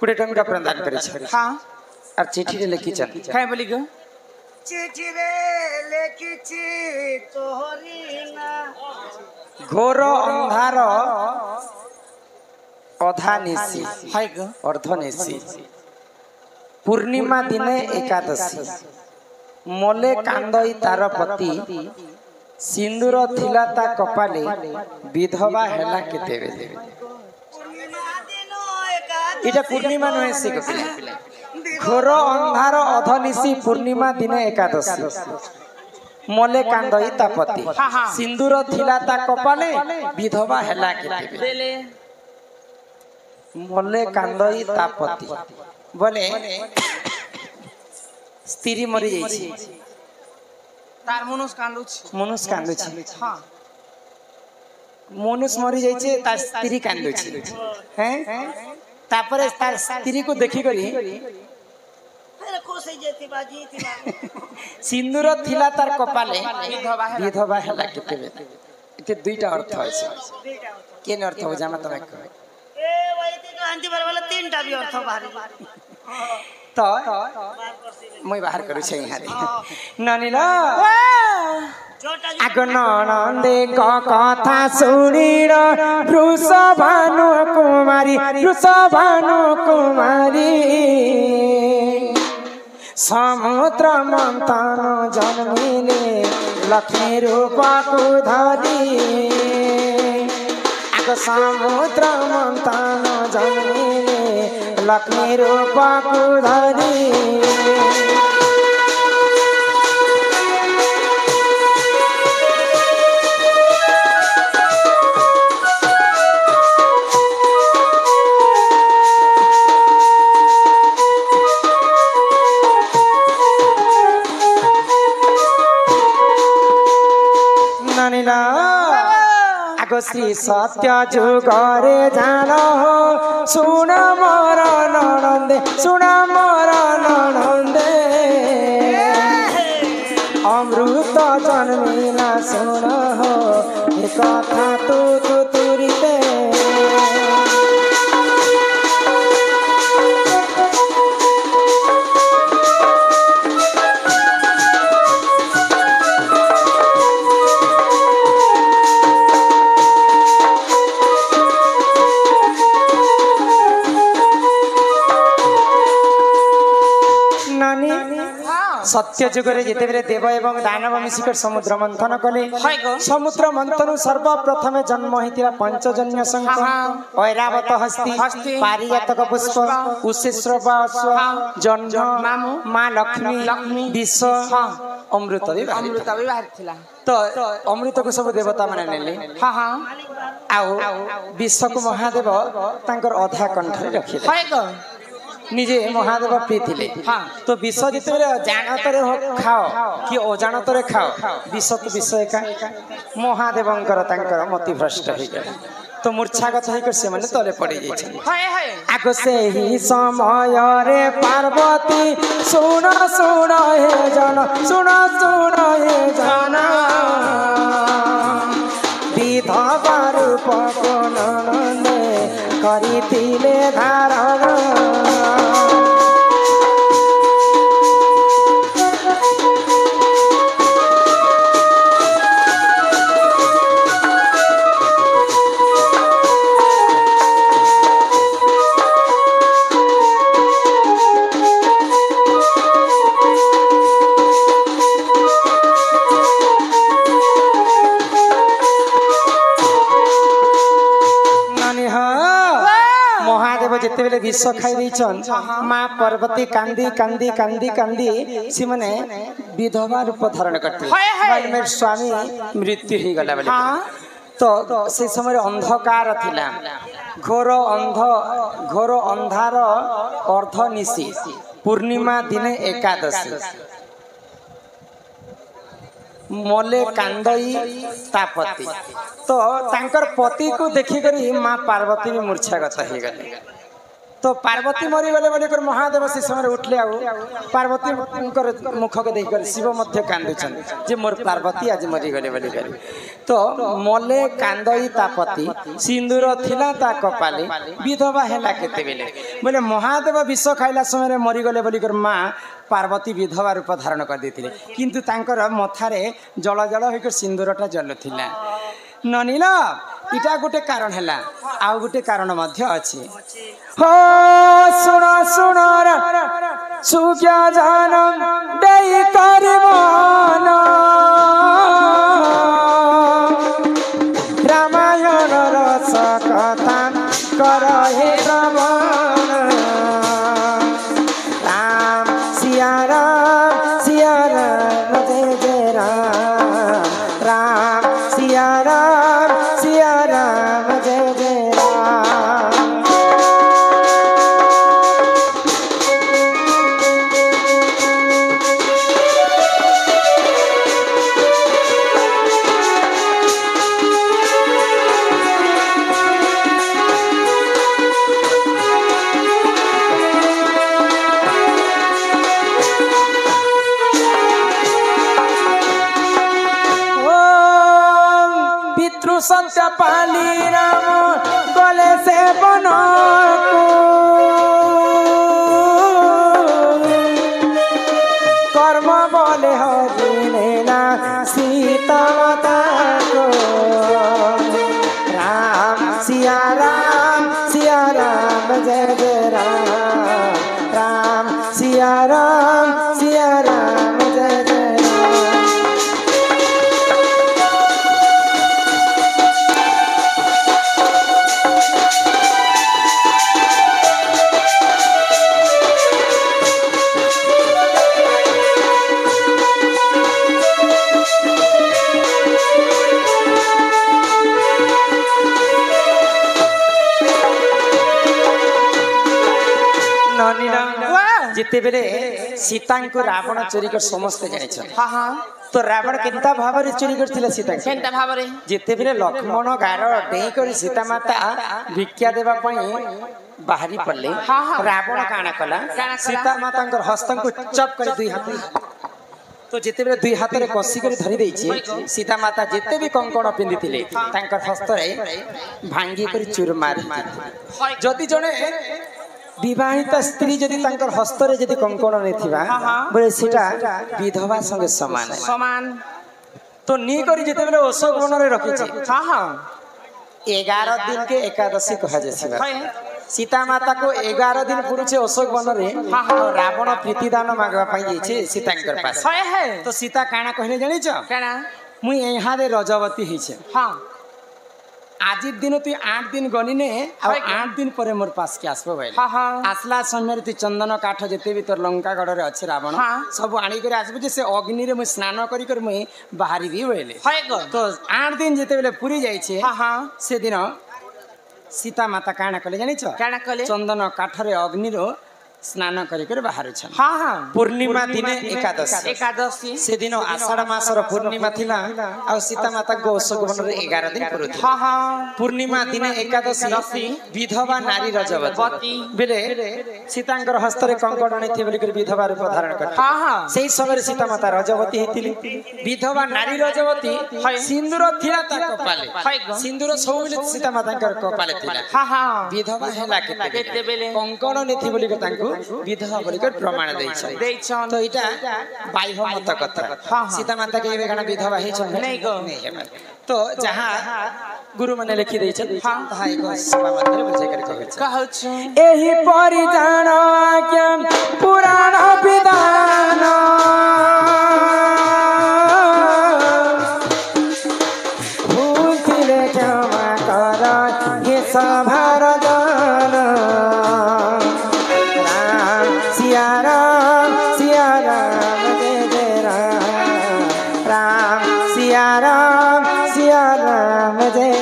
20 टंका प्रदान करे हाँ और चिठी रे लिखी चल काय बोली गो चिठी रे लेखिछि तोहरी ना घोर अंधार अधा निशी हाय गो अर्ध निशी पूर्णिमा दिने एकादशी मले कांदई तार पति सिंदूर थिला ता कपाले विधवा हेला केते बेले इटा पूर्णिमा नहे से घोर अंधार अधनिशी पूर्णिमा दिन एकादशी मले कांदई ता पति सिंदूर थिला ता कपाले विधवा हेला केते बेले मले कांदई ता पति बोले स्त्री मरी जाइछि तार मनुष्य कांदुछि हाँ मनुष्य मरी जाइछे तार स्त्री कांदुछि हैं तापरे तार स्त्री को देखि करी अरे खुश हो जेती बाजी थी सिंदूर थिला तार कपाले विधवा हेला केते इते दुईटा अर्थ अछि केन अर्थ हो जामा तमे कह ए वही तो आंटी वाला तीनटा भी अर्थ बाहरी तो मैं बाहर करू छै यहाँ नानीला आग ननंदे कथा सुनिर वृषभानु कुमारी समुद्र मंथन जन्मिले लक्ष्मी रूप को धरी आग समुद्र मंथन जन्मिले लक्ष्मी रूप को धरी श्री सत्य जुगरे जान हो सुन मोर ननंदे अमृत जन्मिला सुन हो कथा तू तुरीते सत्य जुगरे जिते बेले देव एवं दानव मिशिकर समुद्र मंथन कले समुद्र मंथन सर्वप्रथमे जन्म होइतिरा पंचजन्य शंख ऐरावत हस्ती पारिजातक पुष्प उषेश्रव जन्म मां लक्ष्मी विष अमृत भी बाहर थिला तो अमृत को सब देवता माने नेले हां हां आउ विष को महादेव तांकर अधा कंठ रखिले निजे महादेव पीथिले तो विष जिते जानतरे खाओ कि अजानतरे खाओ विष तो विष एका महादेवंकर तांकर मति भ्रष्ट हो गया तो मूर्छागत होकर से माने तले पड़ी जाइछे आग से ही समय रे पार्वती सुन हे जन विधवा रूप को ननंदे करितिले धारण जिते बेले विष खाई देछन मां पार्वती कांदी कांदी कांदी कांदी सी माने विधवा रूप धारण करते मेरे स्वामी मृत्यु हो गला बेले तो से समय अंधकार थिला घोर अंधार अर्ध निशी पूर्णिमा दिने एकादशी मले कांदई ता पति तो तांकर पति को देखि करी मां पार्वती भी मूर्छागत हो गले तो पार्वती मरी गले बोली कर महादेव से समय उठले आउ पार्वती मुख के देख कर शिव मध्य कांदुछन जे मोर पार्वती आज मरी गले बोली कर तो मले कांदई तापति सिंदूर थिला ता कपाले विधवा हेला केते बेले बोले महादेव विष खाइला समय मरी गले बोली कर माँ पार्वती विधवा रूप धारण कर देथिले किंतु तांकर मथारे जल जल होकर सिंदूरटा जलुथिला ननील इटा गोटे कारण है आउ गोटे कारण मध्य अछि हो सुन सुन सुज्ञा जान देई करवन रामायण रस कथा कर हे श्रवण राम सिया राम जय जय राम राम सिया राम जय जय राम सत्य पाली राम गले से बनो कर्म बोले हरिणेना सीता माता को राम सिया राम जय जय राम राम सिया राम जय जय जिते बेले सीता को रावण चोरी कर समस्त जाने हाँ हाँ तो रावण केनता भाव चोरी कर सीता केनता भाव जिते बेले लक्ष्मण गार डेई कर सीता माता भिक्षा देवा बाहरी पड़े रावण काना कला सीता माता हस्त को चप कर दुई हाथ तो जिते बेले दुई हाथ में कषिक धरी देछि सीता माता जिते भी कंकण पिंधि हस्त भांगी कर चूर मारी जदि जड़े विवाहित स्त्री जदि हस्तरे जदि कंकण नहीं बोले सीटा विधवा संगे समान समान तो नी करी जिते बेले अशोक वन रे रखी 11 दिन के एकादशी कहा जाए सीता माता को 11 दिन पुरुष अशोक वन रे रावण प्रीतिदान मागवा जाइए सीता पास तो सीता काना कहले जानी मुई यहाँ रजवती होइछे आज दिन तु 8 दिन गनी ने 8 दिन पर मोर पास के आसबो भाई आसला समय तु चंदन काठ जेते भी तोर लंका गढ़ रे अछि रावण सब आनी करे आसबो जे से अग्नि रे मु स्नान करी कर मु बाहरी भी होइले तो 8 दिन जेते बेले पूरी जाई छे से दिन सीता माता काना कले जानि छ काना कले चंदन काठ रे अग्नि रो स्नान करी कर बाहर छन पूर्णिमा दिने एकादशी से दिन आषाढ़ मासर पूर्णिमा थिला आ सीता माता को अशोक वन रे 11 दिन पुरु पूर्णिमा दिने एकादशी विधवा नारी रजवती बेले सीतांकर हस्त रे कंकण नै थे बोली कर विधवा रूप धारण कर सेही समय सीता माता रजवती हेतिली विधवा नारी रजवती सिंदूर थिला ता कपाले सिंदूर सबले सीता माता कर कपाले थिला विधवा हेला केते बेले कंकण नै थे बोली कर तांको विधवा बोलिकर प्रमाण देइछन तो इटा बाह्य मत कथा सीता माता के बेगना विधवा हे छन नहीं तो जहां गुरु माने लिखि देइछन ताहा एक सभा मध्य बुझे कर कहै छ एही परि जान क्या पुराण विधान भूल थिले क्षमा कर हे सभार दान सिया राम जय जय राम राम सिया राम जय